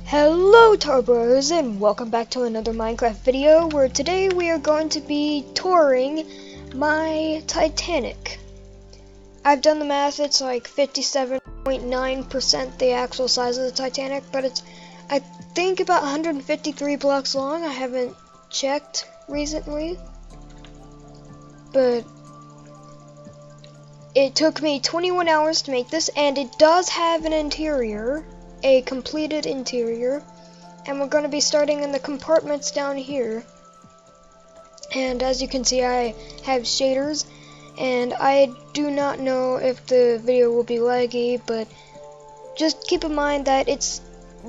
Hello Turbos, and welcome back to another Minecraft video where today we are going to be touring my Titanic. I've done the math, it's like 57.9% the actual size of the Titanic, but it's I think about 153 blocks long. I haven't checked recently, but it took me 21 hours to make this, and it does have an interior. A completed interior, and we're going to be starting in the compartments down here. And as you can see, I have shaders, and I do not know if the video will be laggy, but just keep in mind that it's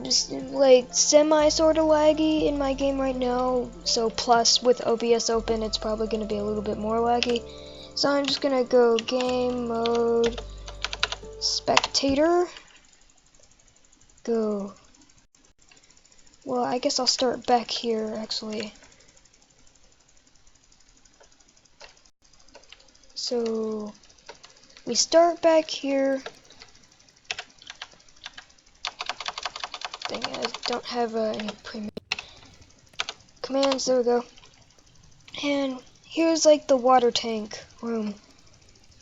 just like semi sort of laggy in my game right now, so plus with OBS open it's probably going to be a little bit more laggy. So I'm just going to go game mode spectator. Go. Well, I guess I'll start back here actually. So we start back here. Dang it, I don't have any pre-made commands. There we go. And here's like the water tank room.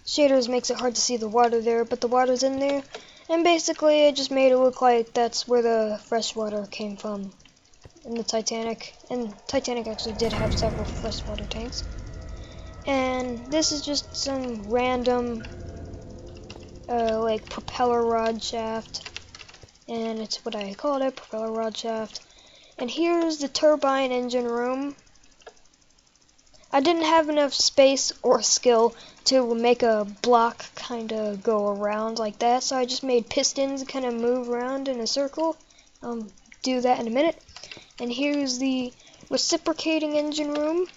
Shaders makes it hard to see the water there, but the water's in there. And basically, I just made it look like that's where the fresh water came from in the Titanic. And Titanic actually did have several freshwater tanks. And this is just some random, like propeller rod shaft. And it's what I called it, propeller rod shaft. And here's the turbine engine room. I didn't have enough space or skill to make a block kind of go around like that, so I just made pistons kind of move around in a circle. I'll do that in a minute. And here's the reciprocating engine room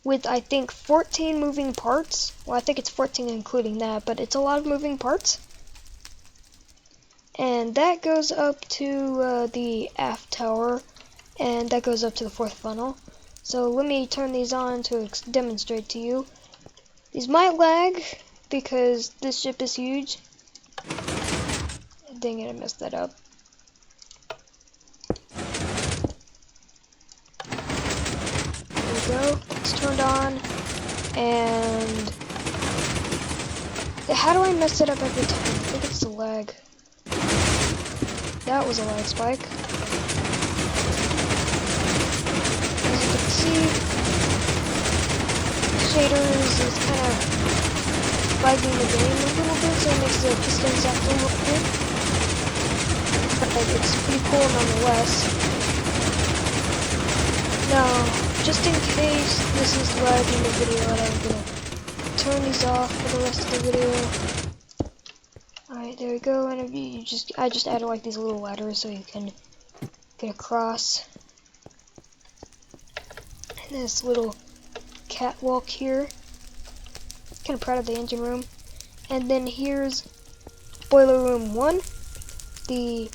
with, I think, 14 moving parts. Well, I think it's 14 including that, but it's a lot of moving parts. And that goes up to the aft tower, and that goes up to the fourth funnel. So let me turn these on to demonstrate to you. These might lag because this ship is huge. Dang it, I messed that up. There we go. It's turned on. And how do I mess it up every time? I think it's the lag. That was a lag spike. See, shaders is kind of lagging the game a little bit, so it makes the pistons act a little bit. But like, it's pretty cool nonetheless. Now, just in case this is lagging the video, and I'm gonna turn these off for the rest of the video. Alright, there we go. And if I just added like these little ladders so you can get across. This little catwalk here. Kind of proud of the engine room. And then here's boiler room 1, the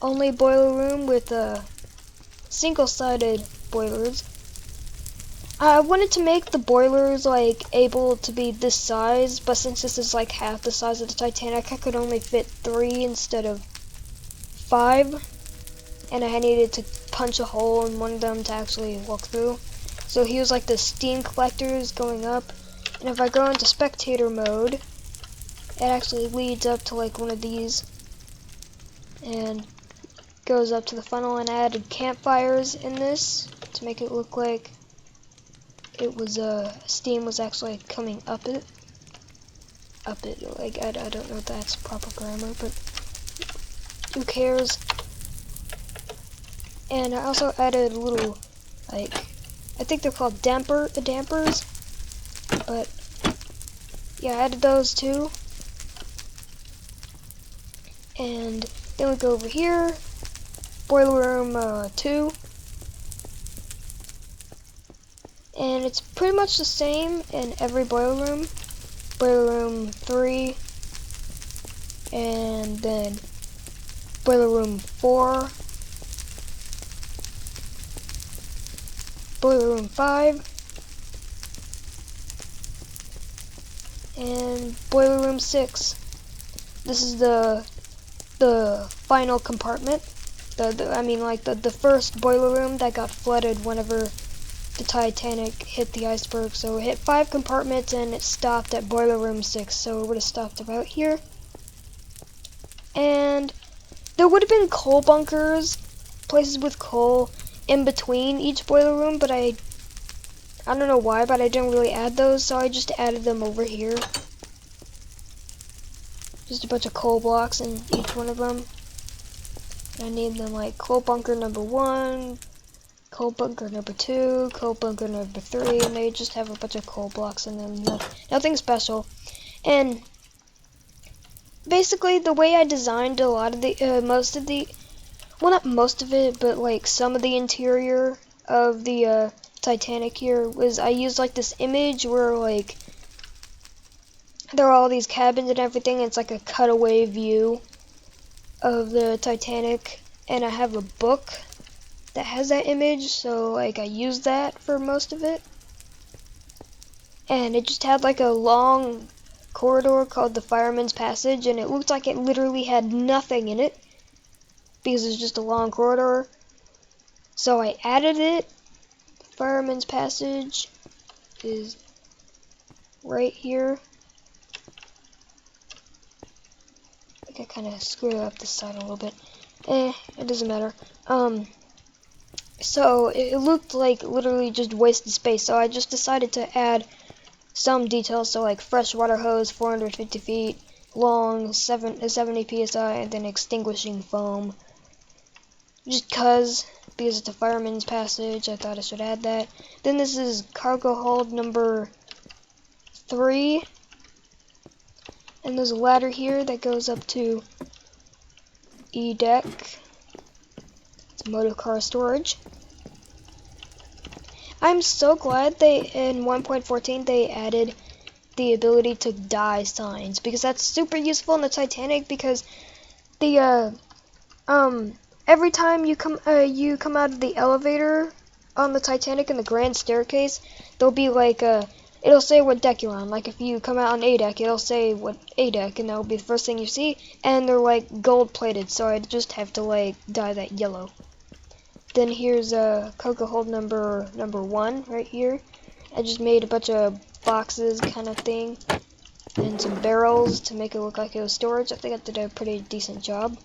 only boiler room with single-sided boilers. I wanted to make the boilers like able to be this size, but since this is like half the size of the Titanic, I could only fit 3 instead of 5, and I needed to punch a hole in one of them to actually walk through. So here's like the steam collectors going up, and if I go into spectator mode, it actually leads up to like one of these, and goes up to the funnel. And I added campfires in this to make it look like it was steam was actually coming up it. Like I don't know if that's proper grammar, but who cares? And I also added little like, I think they're called dampers, but yeah, I added those too. And then we go over here, boiler room 2, and it's pretty much the same in every boiler room. Boiler room 3, and then boiler room 4. Boiler room 5, and boiler room 6. This is the the final compartment. The first boiler room that got flooded whenever the Titanic hit the iceberg. So it hit 5 compartments and it stopped at boiler room 6. So it would have stopped about here. And there would have been coal bunkers, places with coal in between each boiler room, but I don't know why, but I didn't really add those, so I just added them over here. Just a bunch of coal blocks in each one of them. And I named them like coal bunker number 1, coal bunker number 2, coal bunker number 3, and they just have a bunch of coal blocks in them. Nothing special. And basically, the way I designed a lot of the, well, not most of it, but like some of the interior of the Titanic here was I used like this image where like there are all these cabins and everything. And it's like a cutaway view of the Titanic, and I have a book that has that image, so like I used that for most of it. And it just had like a long corridor called the Fireman's Passage, and it looked like it literally had nothing in it because it's just a long corridor. So I added it. Fireman's Passage is right here. I think I kind of screwed up this side a little bit. It doesn't matter. So it looked like literally just wasted space, so I just decided to add some details, so like freshwater hose, 450 feet long, 70 psi, and then extinguishing foam. Just because it's a Fireman's Passage, I thought I should add that. Then this is cargo hold number 3. And there's a ladder here that goes up to E-deck. It's motor car storage. I'm so glad in 1.14 they added the ability to dye signs, because that's super useful in the Titanic, because the every time you come out of the elevator on the Titanic in the Grand Staircase, there'll be like it'll say what deck you're on. Like if you come out on A deck, it'll say what A deck, and that'll be the first thing you see. And they're like gold plated, so I just have to like dye that yellow. Then here's cargo hold number 1 right here. I just made a bunch of boxes kind of thing and some barrels to make it look like it was storage. I think I did a pretty decent job.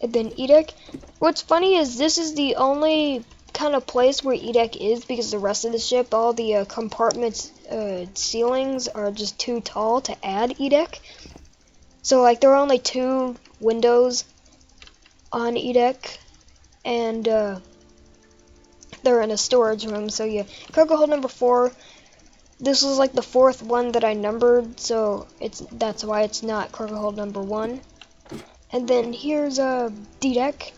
And then E-deck. What's funny is this is the only kind of place where E-deck is, because the rest of the ship, all the compartments ceilings are just too tall to add E-deck. So like there are only 2 windows on E-deck, and they're in a storage room. So yeah, cargo hold number 4. This was like the 4th one that I numbered, so that's why it's not cargo hold number 1. And then here's D-deck.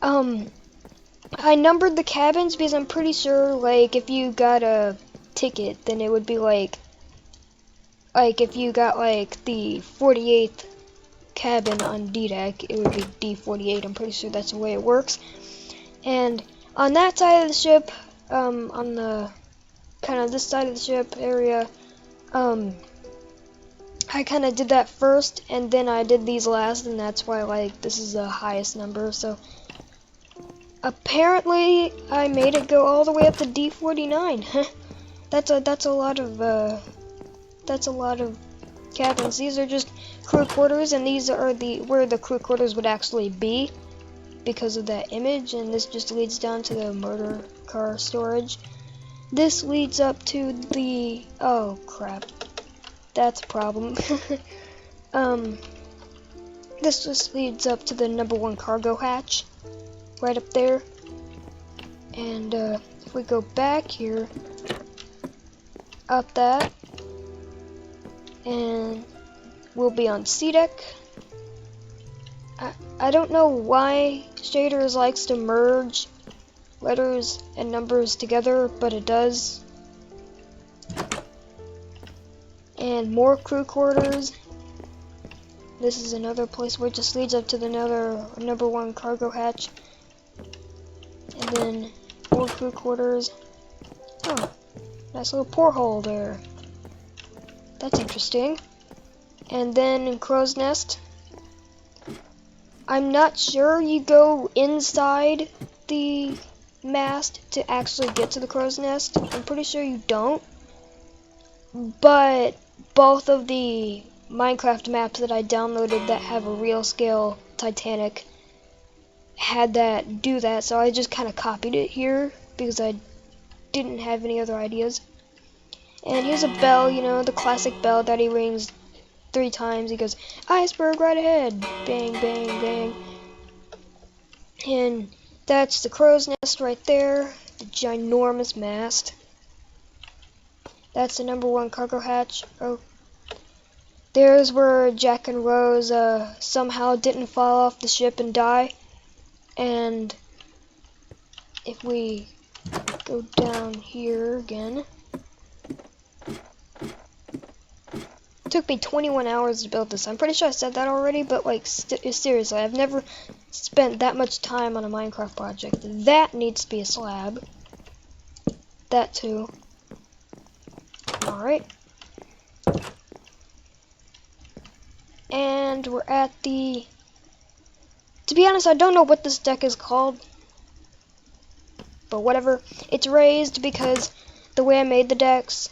I numbered the cabins because I'm pretty sure, like, if you got a ticket, then it would be like if you got like the 48th cabin on D-deck, it would be D48. I'm pretty sure that's the way it works. And on that side of the ship, on the kind of this side of the ship area, I kind of did that first, and then I did these last, and that's why like this is the highest number. So apparently I made it go all the way up to D49. That's a lot of cabins. These are just crew quarters, and these are where the crew quarters would actually be because of that image, and this just leads down to the motor car storage. This leads up to the, oh crap, that's a problem. This just leads up to the number 1 cargo hatch, right up there. And if we go back here, up that, and we'll be on C-deck. I don't know why Shaders likes to merge letters and numbers together, but it does. And more crew quarters. This is another place where it just leads up to the number 1 cargo hatch. And then more crew quarters. Oh, nice little porthole there. That's interesting. And then in Crow's Nest, I'm not sure you go inside the mast to actually get to the crow's nest. I'm pretty sure you don't. But both of the Minecraft maps that I downloaded that have a real scale Titanic had that do that, so I just kind of copied it here because I didn't have any other ideas. And here's a bell, you know, the classic bell that he rings 3 times. He goes, "Iceberg right ahead!" Bang, bang, bang. And that's the crow's nest right there, the ginormous mast. That's the #1 cargo hatch. Oh, there's where Jack and Rose somehow didn't fall off the ship and die. And if we go down here again, it took me 21 hours to build this. I'm pretty sure I said that already, but like seriously, I've never spent that much time on a Minecraft project. That needs to be a slab. That too. Alright. And we're at the... To be honest, I don't know what this deck is called. But whatever. It's raised because the way I made the decks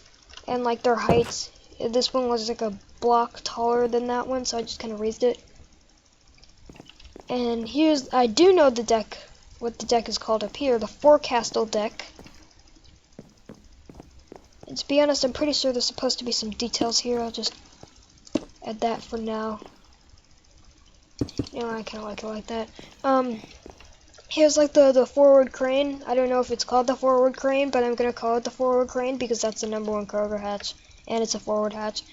and like their heights, this one was like a block taller than that one, so I just kind of raised it. And here's... I do know the deck, what the deck is called up here, the Forecastle deck. And to be honest, I'm pretty sure there's supposed to be some details here. I'll just add that for now. You know, I kind of like that. Here's like the forward crane. I don't know if it's called the forward crane, but I'm gonna call it the forward crane because that's the #1 cargo hatch, and it's a forward hatch.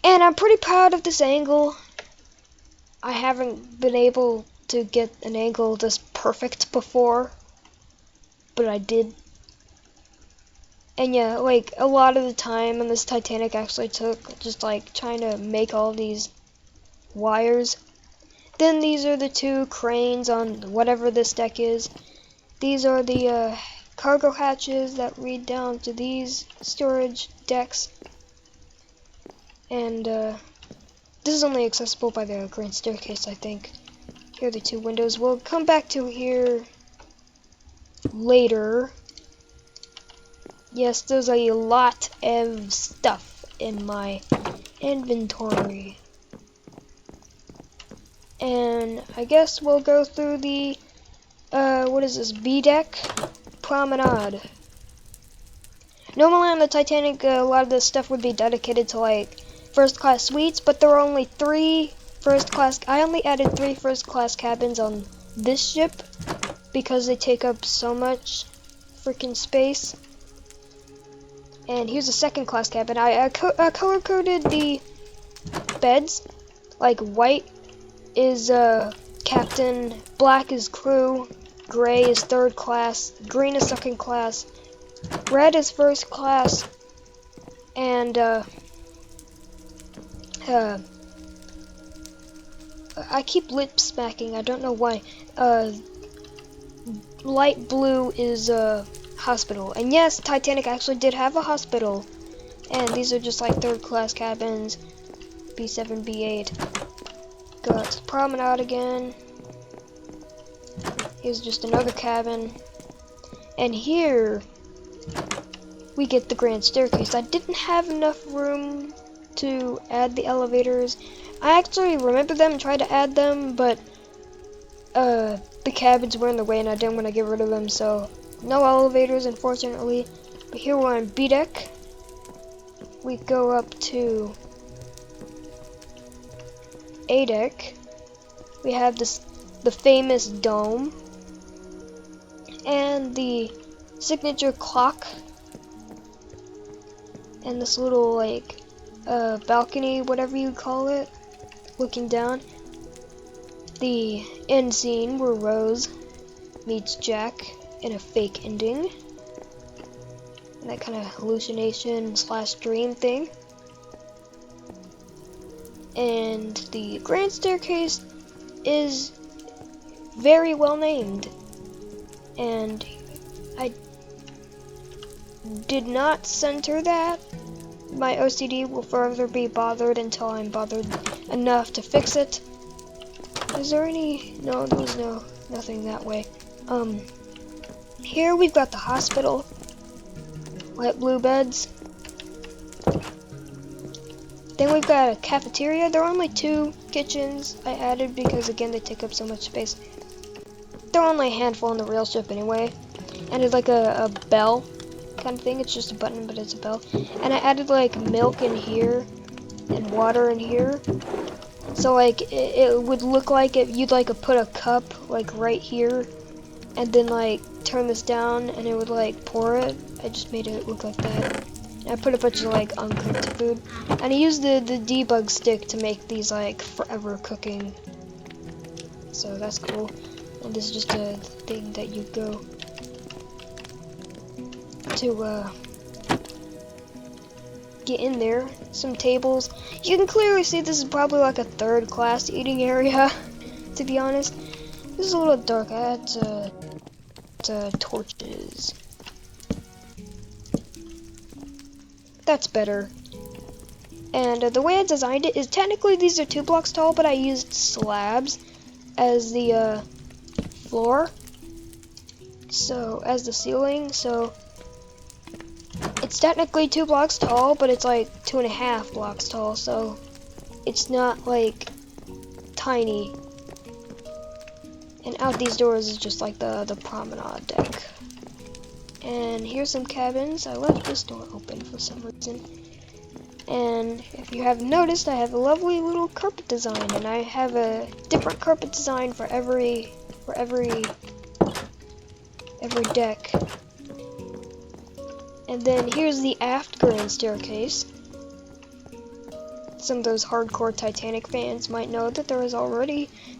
And I'm pretty proud of this angle. I haven't been able to get an angle this perfect before, but I did. And yeah, like a lot of the time on this Titanic actually took just like trying to make all these wires. Then these are the 2 cranes on whatever this deck is. These are the cargo hatches that lead down to these storage decks. And this is only accessible by the Grand Staircase, I think. Here are the 2 windows. We'll come back to here later. Yes, there's a lot of stuff in my inventory. And I guess we'll go through the, what is this, Deck Promenade. Normally on the Titanic, a lot of this stuff would be dedicated to, like, first-class suites, but there are only 3 first-class... I only added 3 first-class cabins on this ship because they take up so much freaking space. And here's a second-class cabin. I color-coded the beds. Like, white is captain, black is crew, gray is 3rd class, green is 2nd class, red is 1st class, and I keep lip smacking, I don't know why. Light blue is hospital. And yes, Titanic actually did have a hospital. And these are just like 3rd class cabins. B7, B8. Go to the promenade again. Here's just another cabin. And here we get the Grand Staircase. I didn't have enough room to add the elevators. I actually remember them and tried to add them, but the cabins were in the way and I didn't want to get rid of them, so no elevators, unfortunately. But here we're on B deck. We go up to A deck. We have the famous dome and the signature clock and this little like balcony, whatever you call it, looking down. The end scene where Rose meets Jack in a fake ending. And that kind of hallucination / dream thing. And the Grand Staircase is very well named. And I did not center that. My OCD will further be bothered until I'm bothered enough to fix it. Is there any? No, there's nothing that way. Here we've got the hospital. Light blue beds. Then we've got a cafeteria. There are only 2 kitchens I added because, again, they take up so much space. There are only a handful on the rail ship anyway. And it's like a bell kind of thing. It's just a button, but it's a bell. And I added like milk in here and water in here. So like it would look like you'd like put a cup like right here, and then like turn this down, and it would like pour it. I just made it look like that. And I put a bunch of like uncooked food, and I used the debug stick to make these like forever cooking. So that's cool. And this is just a thing that you go to get in there. Some tables. You can clearly see this is probably like a 3rd class eating area, to be honest. This is a little dark. I had to torches. That's better. And the way I designed it is technically these are 2 blocks tall, but I used slabs as the floor. So, as the ceiling, so it's technically 2 blocks tall, but it's like 2.5 blocks tall, so it's not like tiny. And out these doors is just like the promenade deck. And here's some cabins. I left this door open for some reason. And if you haven't noticed, I have a lovely little carpet design, and I have a different carpet design for every deck. And then here's the Aft Grand Staircase. Some of those hardcore Titanic fans might know that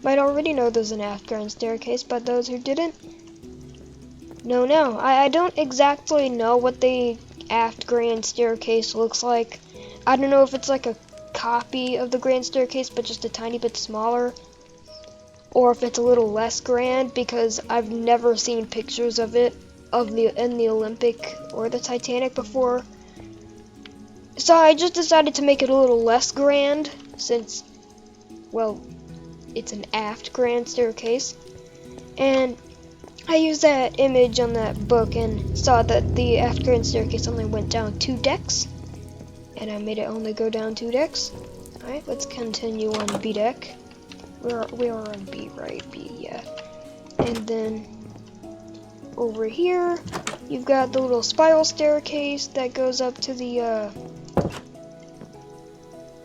might already know there's an Aft Grand Staircase, but those who didn't, no. I don't exactly know what the Aft Grand Staircase looks like. I don't know if it's like a copy of the Grand Staircase, but just a tiny bit smaller, or if it's a little less grand, because I've never seen pictures of it in the Olympic or the Titanic before. So I just decided to make it a little less grand, since, well, it's an Aft Grand Staircase. And I used that image on that book and saw that the Aft Grand Staircase only went down 2 decks. And I made it only go down 2 decks. Alright, let's continue on B deck. We are on B, right? B, yeah. And then over here, you've got the little spiral staircase that goes up to the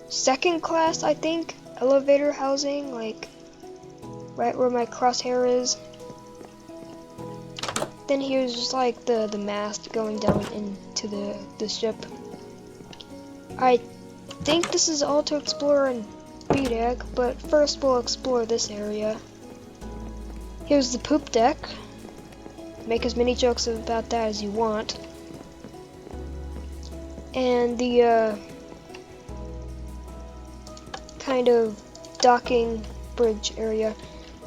2nd class, I think, elevator housing, like right where my crosshair is. Then here's just like the mast going down into the ship. I think this is all to explore in B deck, but first we'll explore this area. Here's the poop deck. Make as many jokes about that as you want. And the kind of docking bridge area.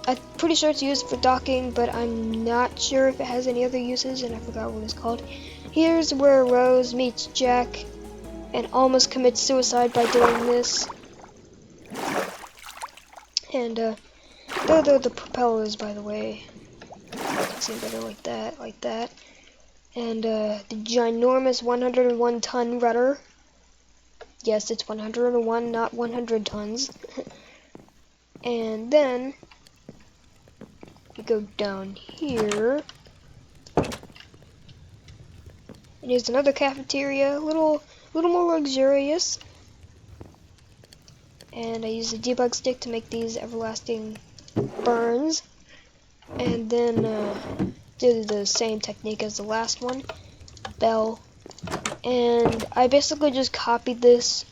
I'm pretty sure it's used for docking, but I'm not sure if it has any other uses, and I forgot what it's called. Here's where Rose meets Jack and almost commits suicide by doing this. And there are the propellers, by the way. See better like that. And the ginormous 101-ton rudder. Yes, it's 101, not 100 tons. And then we go down here. And here's another cafeteria, a little more luxurious. And I use the debug stick to make these everlasting burns. And then did the same technique as the last one, bell. And I basically just copied this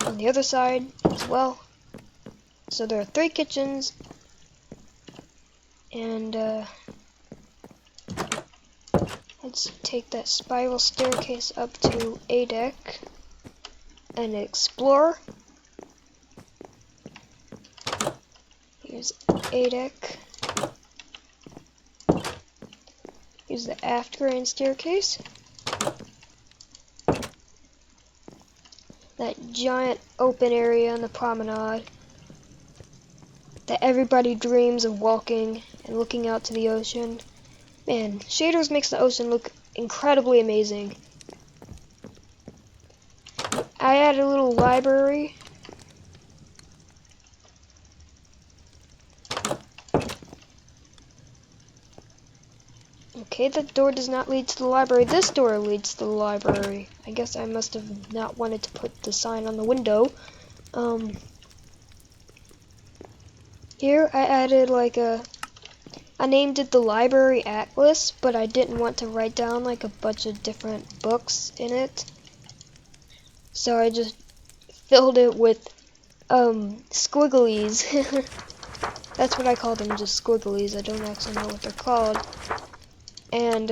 on the other side as well. So there are 3 kitchens. And let's take that spiral staircase up to A deck and explore. Here's A deck. Here's the Aft Grand Staircase. That giant open area on the promenade. that everybody dreams of walking and looking out to the ocean. Man, shaders makes the ocean look incredibly amazing. I added a little library. Okay, that door does not lead to the library. This door leads to the library. I guess I must have not wanted to put the sign on the window. Here I added like I named it the Library Atlas, but I didn't want to write down like a bunch of different books in it. So I just filled it with squigglies. That's what I call them, just squigglies. I don't actually know what they're called. And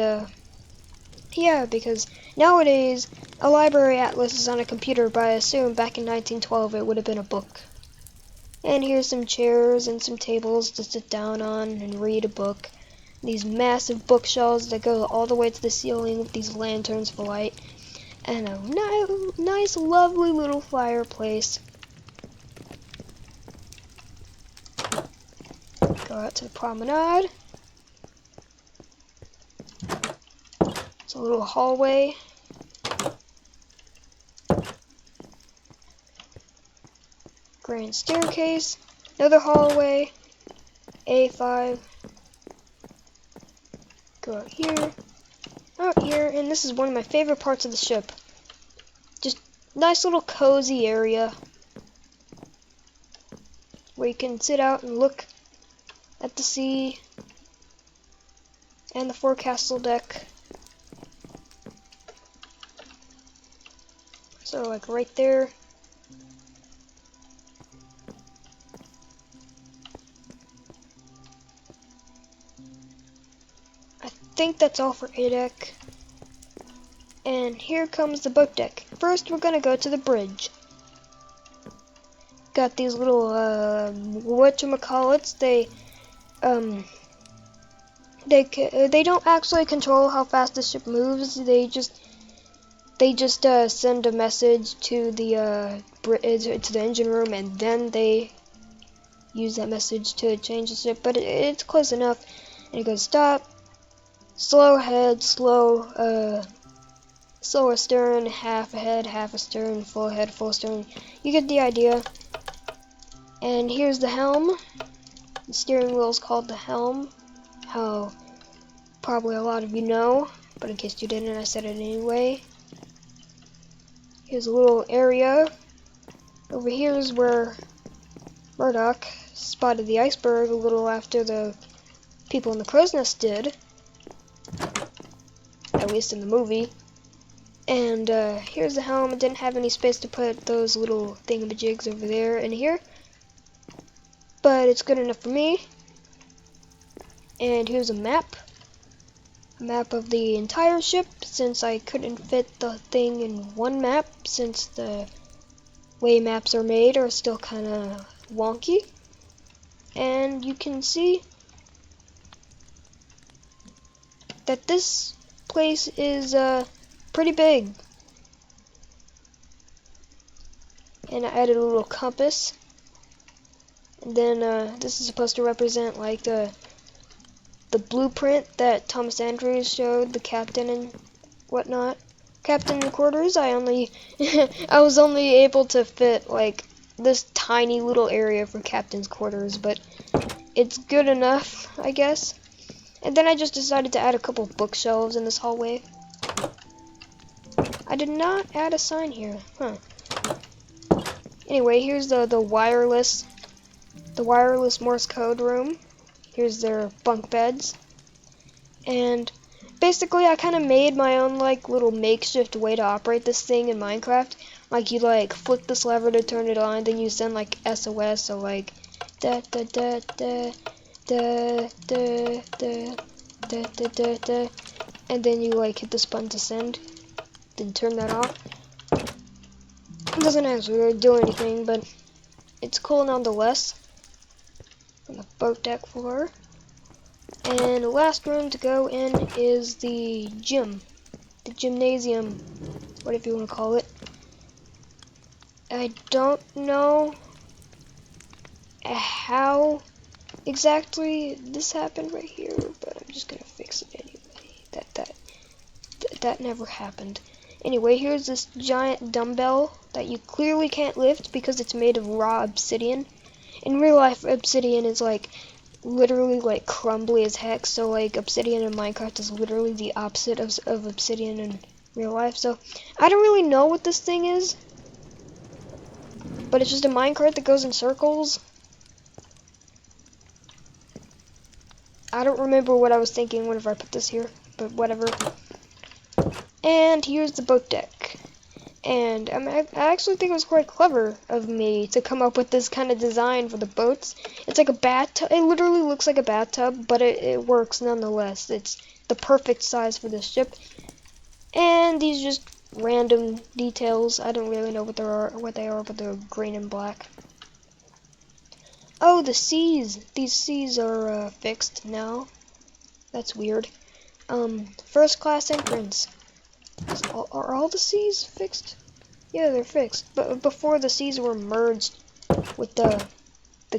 yeah, because nowadays a library atlas is on a computer, but I assume back in 1912 it would have been a book. And here's some chairs and some tables to sit down on and read a book. These massive bookshelves that go all the way to the ceiling with these lanterns for light. And a nice, lovely little fireplace. Go out to the promenade. It's a little hallway. Grand staircase. Another hallway. A5. Go out here, and this is one of my favorite parts of the ship. Just nice little cozy area where you can sit out and look at the sea and the forecastle deck. So like right there. I think that's all for A deck. And here comes the boat deck. First we're gonna go to the bridge. Got these little whatchamacallits. They don't actually control how fast the ship moves. They just send a message to the engine room, and then they use that message to change the ship. But it's close enough. And it goes stop, slow ahead, slow astern, half ahead, half astern, full ahead, full astern. You get the idea. And here's the helm. The steering wheel is called the helm. How probably a lot of you know, but in case you didn't, I said it anyway. Here's a little area. Over here is where Murdoch spotted the iceberg a little after the people in the crow's nest did. At least in the movie. And here's the helm. It didn't have any space to put those little thingamajigs over there and here. But it's good enough for me. And here's a map. A map of the entire ship, since I couldn't fit the thing in one map, since the way maps are made are still kind of wonky. And you can see that this place is pretty big. And I added a little compass. And then this is supposed to represent like the blueprint that Thomas Andrews showed the captain and whatnot. Captain quarters, I was only able to fit like this tiny little area for captain's quarters, but it's good enough, I guess. And then I just decided to add a couple bookshelves in this hallway. I did not add a sign here, huh? Anyway, here's the wireless Morse code room. Here's their bunk beds. And basically I kind of made my own like little makeshift way to operate this thing in Minecraft. Like you like flick this lever to turn it on, then you send like SOS, so like da da da da da da da da da da da, and then you like hit this button to send, then turn that off. It doesn't actually do anything, but it's cool nonetheless. On the boat deck floor. And the last room to go in is the gym. The gymnasium, whatever you want to call it. I don't know how exactly this happened right here, but I'm just gonna fix it anyway. That never happened. Anyway, here's this giant dumbbell that you clearly can't lift because it's made of raw obsidian. In real life, obsidian is like literally like crumbly as heck, so like obsidian in Minecraft is literally the opposite of obsidian in real life. So I don't really know what this thing is, but it's just a minecart that goes in circles. I don't remember what I was thinking whenever I put this here, but whatever. And here's the boat deck. And I actually think it was quite clever of me to come up with this kind of design for the boats. It's like a bathtub. It literally looks like a bathtub, but it works nonetheless. It's the perfect size for this ship. And these just random details. I don't really know what they are, but they're green and black. Oh, the seas. These seas are fixed now. That's weird. First class entrance. Are all the seas fixed? Yeah, they're fixed. But before the seas were merged with the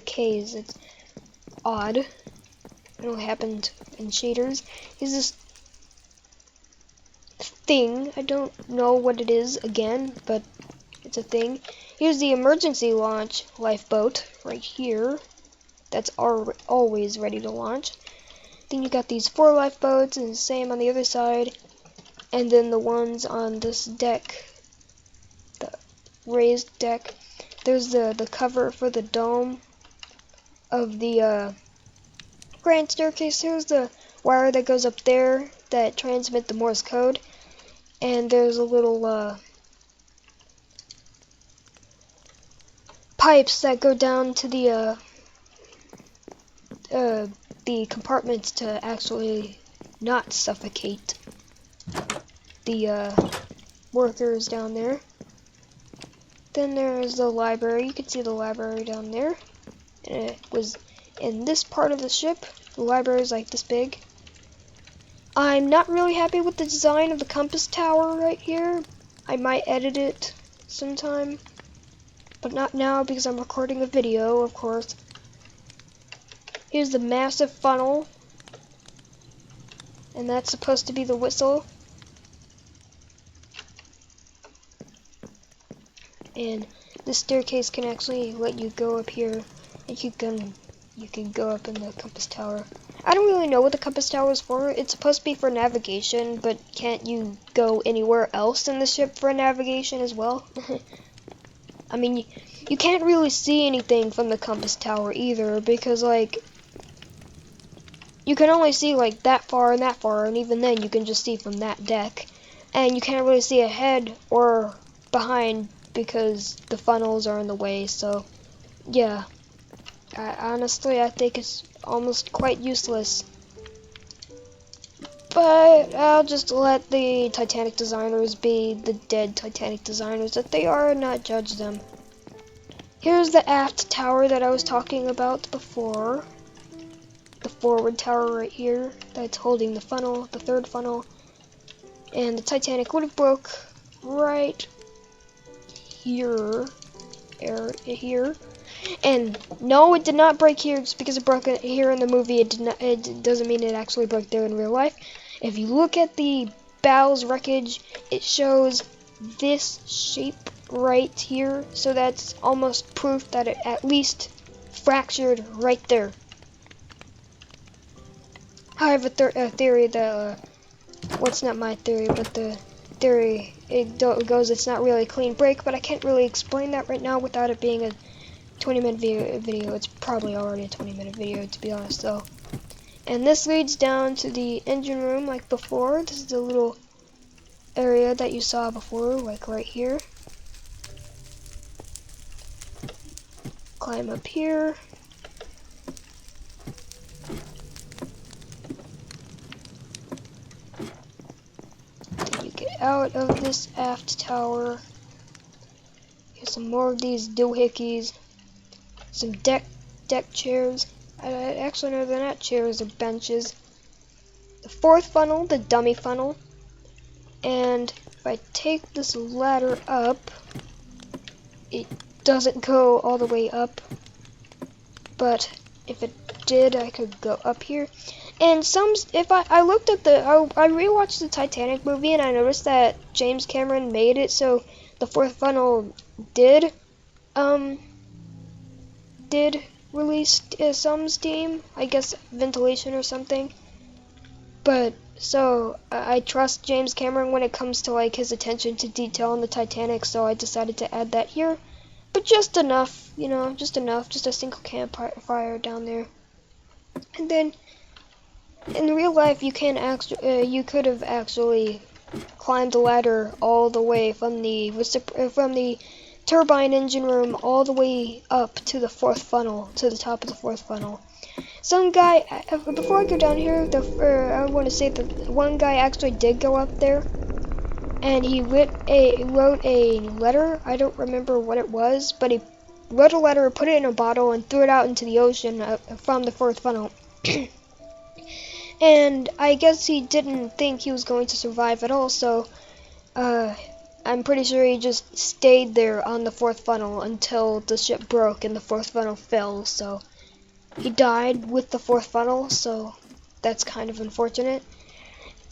K's. It's odd. It only happened in shaders. Here's this thing. I don't know what it is again, but it's a thing. Here's the emergency launch lifeboat right here. That's always ready to launch. Then you got these 4 lifeboats, and the same on the other side. And then the ones on this deck, the raised deck. There's the cover for the dome of the Grand Staircase. Here's the wire that goes up there that transmit the Morse code. And there's a little pipes that go down to the compartments to actually not suffocate the workers down there. Then there's the library. You can see the library down there. And it was in this part of the ship. The library is like this big. I'm not really happy with the design of the compass tower right here. I might edit it sometime, but not now because I'm recording a video, of course. Here's the massive funnel, and that's supposed to be the whistle. And this staircase can actually let you go up here, and you can go up in the compass tower. I don't really know what the compass tower is for. It's supposed to be for navigation, but can't you go anywhere else in the ship for navigation as well? I mean, you can't really see anything from the compass tower either, because like you can only see like that far, and even then you can just see from that deck, and you can't really see ahead or behind because the funnels are in the way. So yeah, honestly I think it's almost quite useless, but I'll just let the Titanic designers be the dead Titanic designers that they are and not judge them. Here's the aft tower that I was talking about before. The forward tower right here that's holding the funnel, the third funnel. And the Titanic would have broke right here. Here. And no, it did not break here just because it broke here in the movie. It doesn't mean it actually broke there in real life. If you look at the bow's wreckage, it shows this shape right here. So that's almost proof that it at least fractured right there. I have a theory that, well, it's not my theory, but the theory, it goes it's not really a clean break, but I can't really explain that right now without it being a 20-minute video. It's probably already a 20-minute video, to be honest, though. And this leads down to the engine room like before. This is the little area that you saw before, like right here. Climb up here. Out of this aft tower. Here's some more of these doohickeys. Some deck chairs. Actually, no, they're not chairs, they're benches. The fourth funnel, the dummy funnel. And if I take this ladder up, it doesn't go all the way up. but if it did, I could go up here. And if I looked at I rewatched the Titanic movie, and I noticed that James Cameron made it so the fourth funnel did release some steam, I guess ventilation or something. But so I trust James Cameron when it comes to like his attention to detail on the Titanic, so I decided to add that here. But just enough, you know, just enough, just a single campfire down there. And then in real life, you could have actually climbed the ladder all the way from the turbine engine room all the way up to the fourth funnel, to the top of the fourth funnel. Some guy, before I go down here, I want to say that one guy actually did go up there, and he wrote a letter. I don't remember what it was, but he wrote a letter, put it in a bottle, and threw it out into the ocean from the fourth funnel. And I guess he didn't think he was going to survive at all, so I'm pretty sure he just stayed there on the fourth funnel until the ship broke and the fourth funnel fell, so he died with the fourth funnel, so that's kind of unfortunate.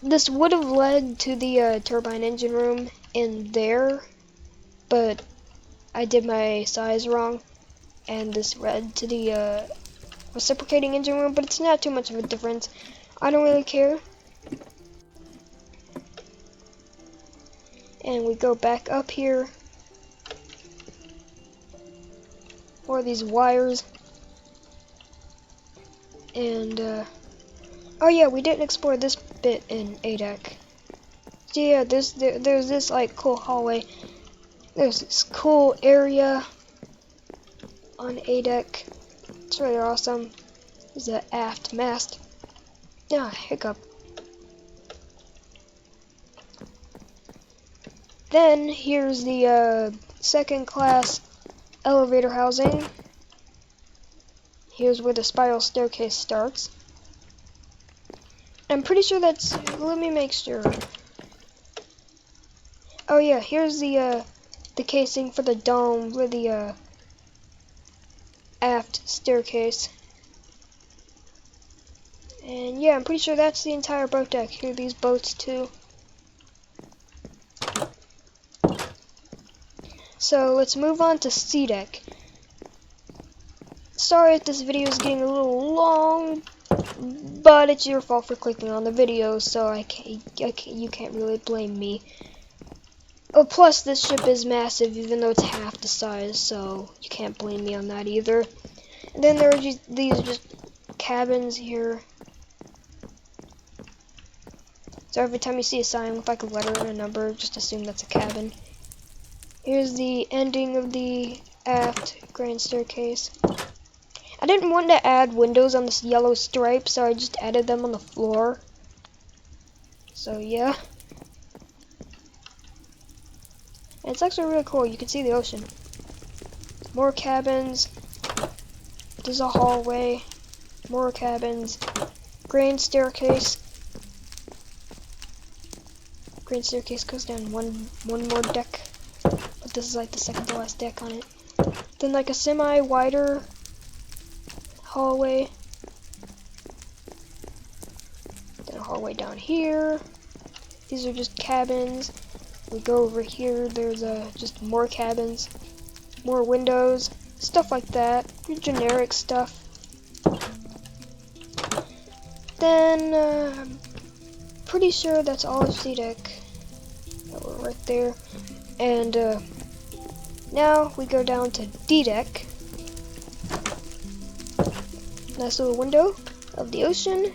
This would have led to the turbine engine room in there, but I did my size wrong, and this led to the reciprocating engine room, but it's not too much of a difference. I don't really care. And we go back up here. Or these wires. And, oh yeah, we didn't explore this bit in A-Deck. So yeah, there's this, like, cool hallway. There's this cool area on A-Deck. It's really awesome. There's an aft mast. Ah, hiccup. Then, here's the, second class elevator housing. Here's where the spiral staircase starts. I'm pretty sure that's, let me make sure. Oh yeah, here's the casing for the dome, for the, aft staircase. And yeah, I'm pretty sure that's the entire boat deck. Here are these boats too. So let's move on to C deck. Sorry if this video is getting a little long, but it's your fault for clicking on the video, so you can't really blame me. Oh, plus this ship is massive, even though it's half the size, so you can't blame me on that either. And then there are these just cabins here. So every time you see a sign with like a letter and a number, just assume that's a cabin. Here's the ending of the Aft Grand Staircase. I didn't want to add windows on this yellow stripe, so I just added them on the floor. So yeah. And it's actually really cool. You can see the ocean. More cabins. There's a hallway. More cabins. Grand Staircase. Grand Staircase goes down one more deck. But this is like the second to last deck on it. Then like a semi-wider hallway. Then a hallway down here. These are just cabins. We go over here, there's just more cabins. More windows. Stuff like that. Generic stuff. Then, I'm pretty sure that's all of C deck. That we're right there. And, now we go down to D deck. Nice little window of the ocean.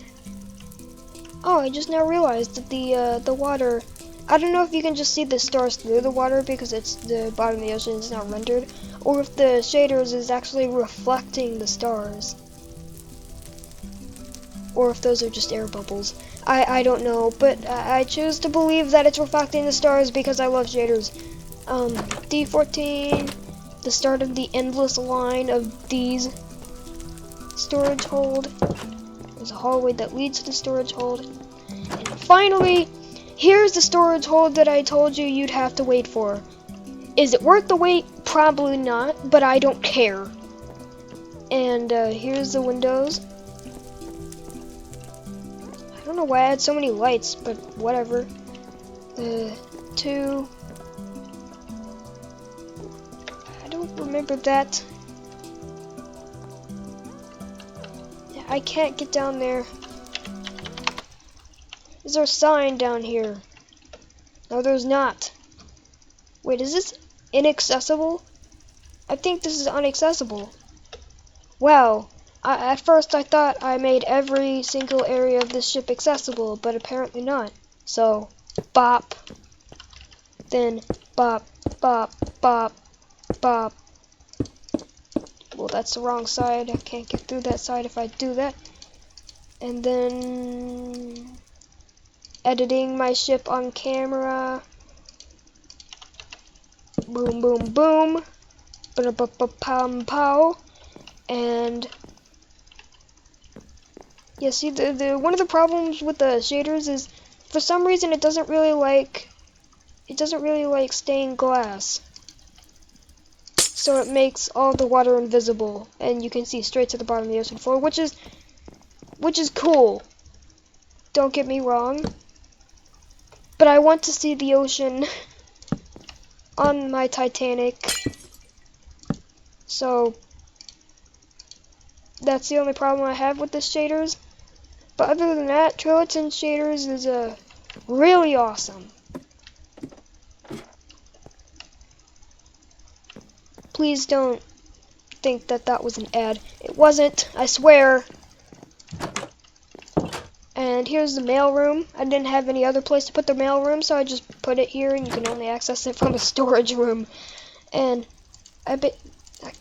Oh, I just now realized that the water, I don't know if you can just see the stars through the water because it's the bottom of the ocean, it's not rendered, or if the shaders is actually reflecting the stars. Or if those are just air bubbles. I don't know, but I choose to believe that it's reflecting the stars because I love shaders. D14, the start of the endless line of these storage hold. There's a hallway that leads to the storage hold. And finally, here's the storage hold that I told you you'd have to wait for. Is it worth the wait? Probably not, but I don't care. And here's the windows. I don't know why I had so many lights, but whatever. Two. I don't remember that. I can't get down there. Is there a sign down here? No, there's not. Wait, is this inaccessible? I think this is inaccessible. Wow. At first I thought I made every single area of this ship accessible, but apparently not. So, bop. Then, bop, bop, bop, bop. Well, that's the wrong side. I can't get through that side if I do that. And then editing my ship on camera. Boom, boom, boom. Ba-da-ba-ba-pam, pow. And yeah, see, the one of the problems with the shaders is for some reason it doesn't really like stained glass. So it makes all the water invisible, and you can see straight to the bottom of the ocean floor, which is cool. Don't get me wrong. But I want to see the ocean on my Titanic. So that's the only problem I have with the shaders. But other than that, Trilotan shaders is really awesome. Please don't think that that was an ad. It wasn't, I swear. And here's the mailroom. I didn't have any other place to put the mailroom, so I just put it here, and you can only access it from a storage room. And I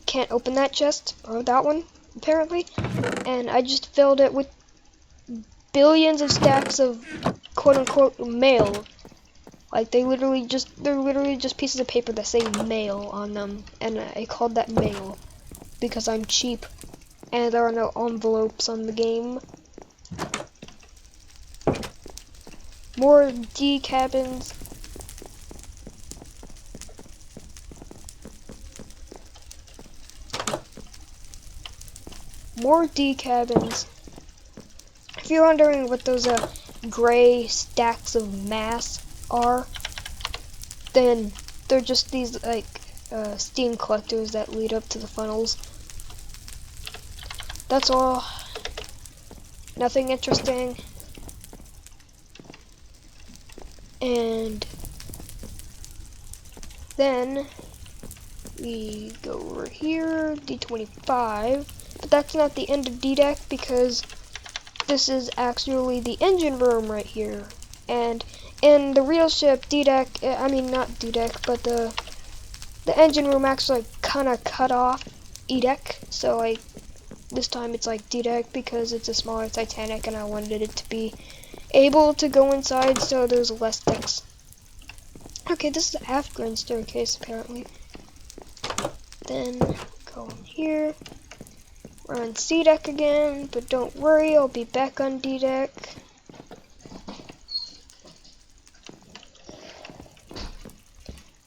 can't open that chest, or that one, apparently. And I just filled it with billions of stacks of quote-unquote mail. Like they're literally just pieces of paper that say mail on them, and I called that mail because I'm cheap and there are no envelopes on the game. More D cabins. More D cabins. If you're wondering what those gray stacks of mass are, then they're just these like steam collectors that lead up to the funnels. That's all. Nothing interesting. And then we go over here, D25, but that's not the end of D-Deck because this is actually the engine room right here. And in the real ship, D-Deck, I mean not D-Deck, but the engine room actually kind of cut off E-Deck, so like this time it's like D-Deck because it's a smaller Titanic and I wanted it to be able to go inside so there's less decks. Okay, this is the Aft Grand Staircase apparently. Then go in here. We're on C-Deck again, but don't worry, I'll be back on D-Deck.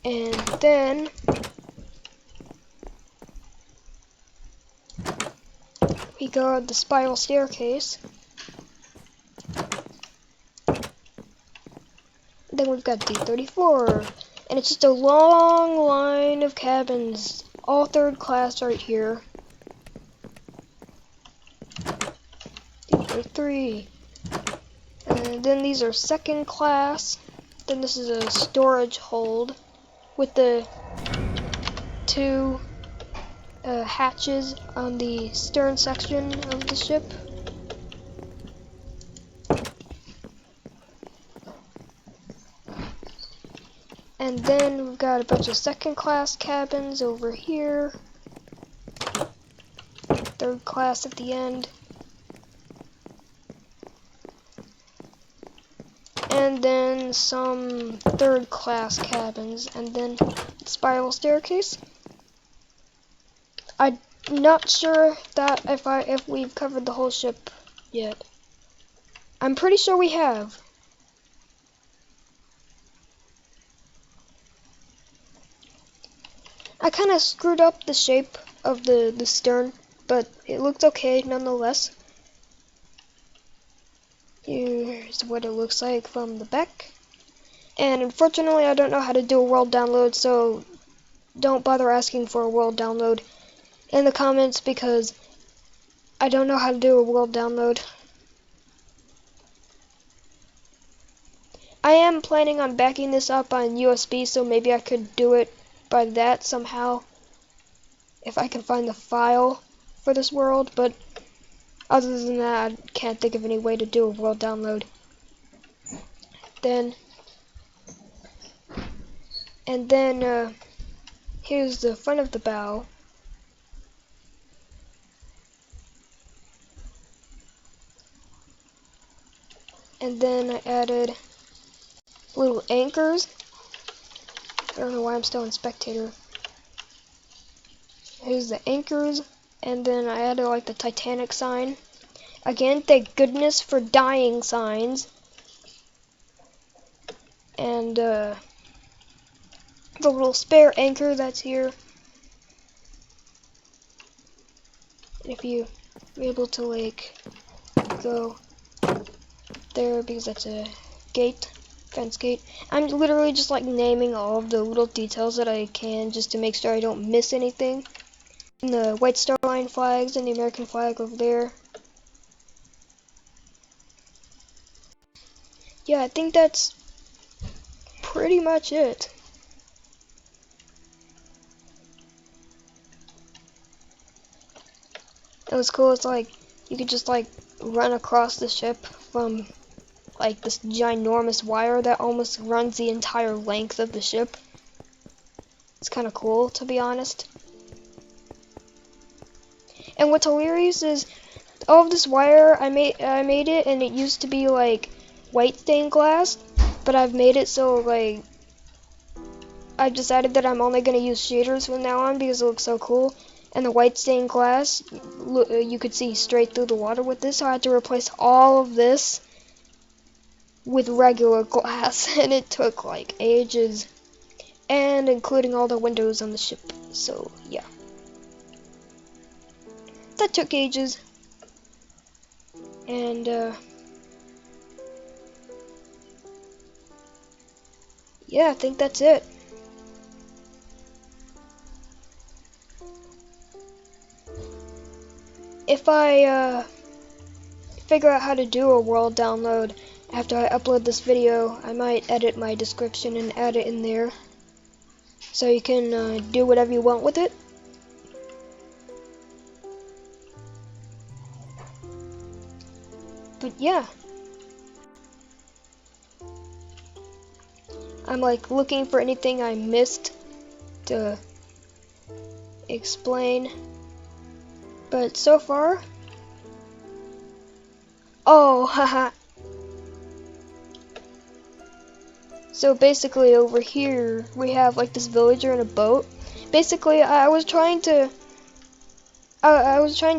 And then we go up the spiral staircase. Then we've got D34, and it's just a long line of cabins, all third class right here. D33, and then these are second class. Then this is a storage hold with the two hatches on the stern section of the ship. And then we've got a bunch of second class cabins over here. Third class at the end. And then some third class cabins. And then spiral staircase. I'm not sure that if we've covered the whole ship yet. I'm pretty sure we have. I kind of screwed up the shape of the stern, but it looked okay nonetheless. Here's what it looks like from the back. And unfortunately, I don't know how to do a world download, so don't bother asking for a world download in the comments because I don't know how to do a world download. I am planning on backing this up on USB, so maybe I could do it by that somehow if I can find the file for this world, but other than that, I can't think of any way to do a world download. Then here's the front of the bow. And then I added little anchors. I don't know why I'm still in spectator. Here's the anchors, and then I added like the Titanic sign. Again, thank goodness for dying signs. And the little spare anchor that's here. If you are able to like go there because that's a gate, fence gate. I'm literally just like naming all of the little details that I can just to make sure I don't miss anything. And the white star line flags and the American flag over there. Yeah, I think that's pretty much it. It was cool. It's like you could just like run across the ship from like this ginormous wire that almost runs the entire length of the ship. It's kind of cool, to be honest. And what's hilarious is all of this wire, I made it, and it used to be like white stained glass, but I've made it so like I've decided that I'm only going to use shaders from now on because it looks so cool. And the white stained glass, you could see straight through the water with this, so I had to replace all of this with regular glass, and it took like ages, and including all the windows on the ship. So yeah, that took ages. And yeah, I think that's it. If I figure out how to do a world download after I upload this video, I might edit my description and add it in there, so you can do whatever you want with it. But yeah, I'm like looking for anything I missed to explain, but so far, oh, haha. So basically over here we have like this villager in a boat. Basically I was trying to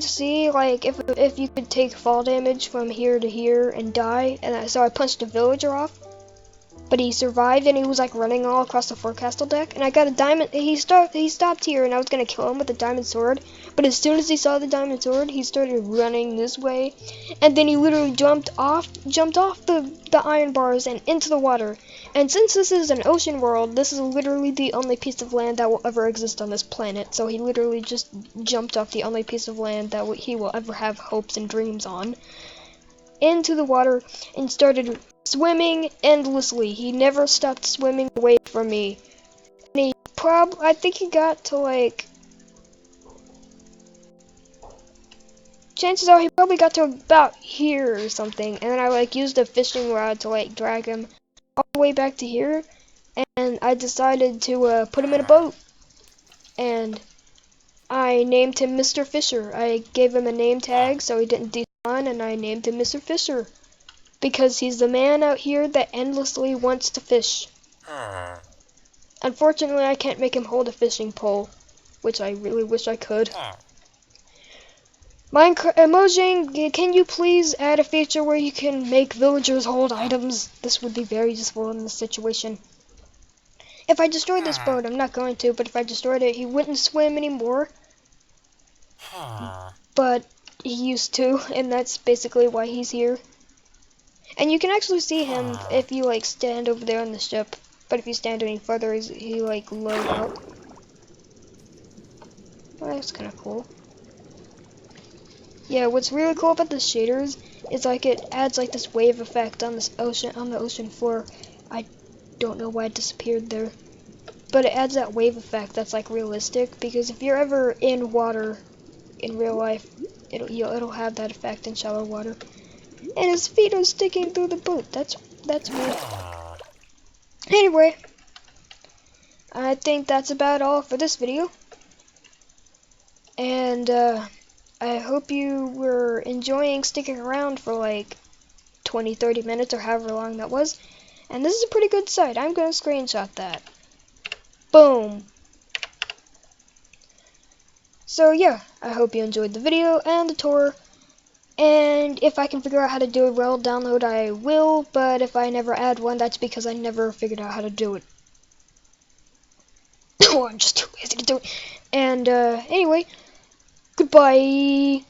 see like if you could take fall damage from here to here and die, and so I punched a villager off. But he survived, and he was like running all across the forecastle deck, and I got a diamond. He stopped here, and I was gonna kill him with a diamond sword. But as soon as he saw the diamond sword, he started running this way, and then he literally jumped off the iron bars and into the water. And since this is an ocean world, this is literally the only piece of land that will ever exist on this planet. So he literally just jumped off the only piece of land that he will ever have hopes and dreams on into the water and started swimming endlessly. He never stopped swimming away from me. And I think he got to like, chances are he probably got to about here or something. And then I like used a fishing rod to like drag him all the way back to here. And I decided to put him in a boat. And I named him Mr. Fisher. I gave him a name tag so he didn't despawn, and I named him Mr. Fisher. Because he's the man out here that endlessly wants to fish. Unfortunately, I can't make him hold a fishing pole, which I really wish I could. Mojang, can you please add a feature where you can make villagers hold items? This would be very useful in this situation. If I destroyed this boat, I'm not going to, but if I destroyed it, he wouldn't swim anymore. but he used to, and that's basically why he's here. And you can actually see him if you like stand over there on the ship, but if you stand any further, he like low out. Well, that's kind of cool. Yeah, what's really cool about the shaders is like it adds like this wave effect on the ocean floor. I don't know why it disappeared there, but it adds that wave effect that's like realistic, because if you're ever in water in real life, it'll have that effect in shallow water. And his feet are sticking through the boat. That's weird. Anyway, I think that's about all for this video. And I hope you were enjoying sticking around for like 20-30 minutes or however long that was. And this is a pretty good site. I'm going to screenshot that. Boom. So yeah, I hope you enjoyed the video and the tour. And if I can figure out how to do a world download, I will. But if I never add one, that's because I never figured out how to do it. Or I'm just too lazy to do it. And anyway, goodbye.